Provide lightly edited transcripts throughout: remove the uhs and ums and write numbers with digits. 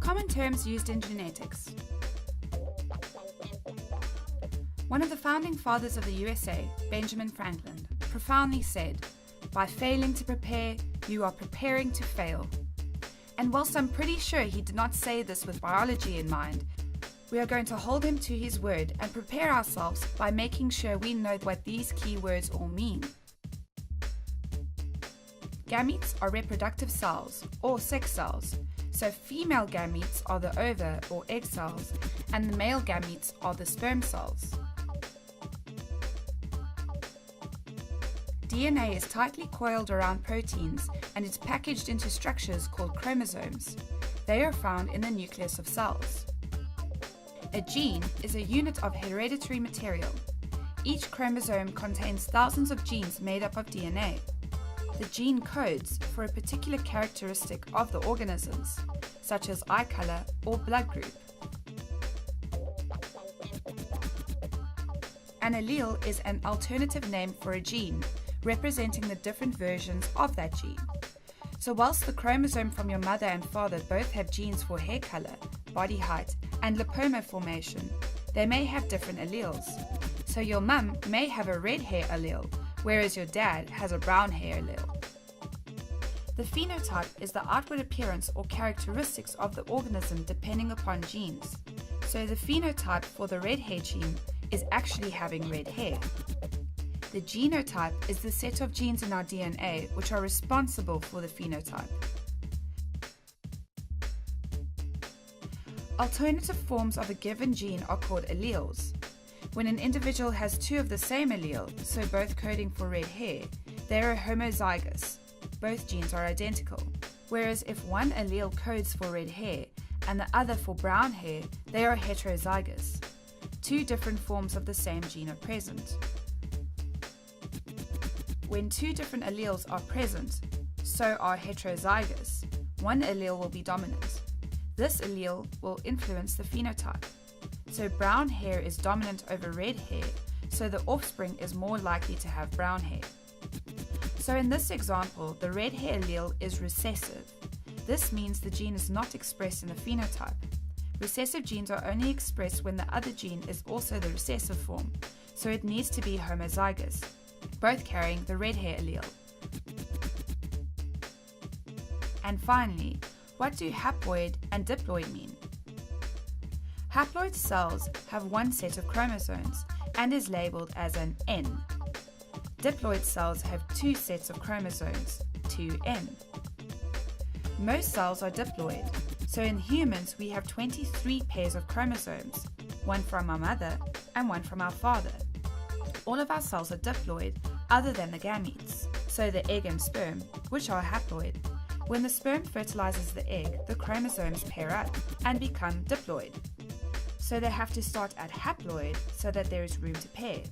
Common terms used in genetics. One of the founding fathers of the USA, Benjamin Franklin, profoundly said, "By failing to prepare, you are preparing to fail." And whilst I'm pretty sure he did not say this with biology in mind, we are going to hold him to his word and prepare ourselves by making sure we know what these key words all mean. Gametes are reproductive cells, or sex cells. So female gametes are the ova or egg cells, and the male gametes are the sperm cells. DNA is tightly coiled around proteins and is packaged into structures called chromosomes. They are found in the nucleus of cells. A gene is a unit of hereditary material. Each chromosome contains thousands of genes made up of DNA. The gene codes for a particular characteristic of the organisms, such as eye color or blood group. An allele is an alternative name for a gene, representing the different versions of that gene. So whilst the chromosome from your mother and father both have genes for hair color, body height, and lipoma formation, they may have different alleles. So your mum may have a red hair allele, whereas your dad has a brown hair allele. The phenotype is the outward appearance or characteristics of the organism depending upon genes. So the phenotype for the red hair gene is actually having red hair. The genotype is the set of genes in our DNA which are responsible for the phenotype. Alternative forms of a given gene are called alleles. When an individual has two of the same allele, so both coding for red hair, they are homozygous. Both genes are identical. Whereas if one allele codes for red hair and the other for brown hair, they are heterozygous. Two different forms of the same gene are present. When two different alleles are present, so are heterozygous, one allele will be dominant. This allele will influence the phenotype. So brown hair is dominant over red hair, so the offspring is more likely to have brown hair. So in this example, the red hair allele is recessive. This means the gene is not expressed in the phenotype. Recessive genes are only expressed when the other gene is also the recessive form, so it needs to be homozygous, both carrying the red hair allele. And finally, what do haploid and diploid mean? Haploid cells have one set of chromosomes and is labeled as an N. Diploid cells have two sets of chromosomes, 2N. Most cells are diploid, so in humans we have 23 pairs of chromosomes, one from our mother and one from our father. All of our cells are diploid other than the gametes, so the egg and sperm, which are haploid. When the sperm fertilizes the egg, the chromosomes pair up and become diploid. So they have to start at haploid so that there is room to pair.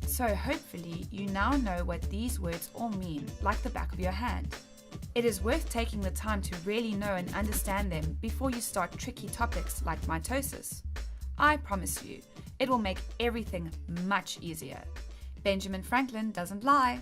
So hopefully you now know what these words all mean, like the back of your hand. It is worth taking the time to really know and understand them before you start tricky topics like mitosis. I promise you, it will make everything much easier. Benjamin Franklin doesn't lie.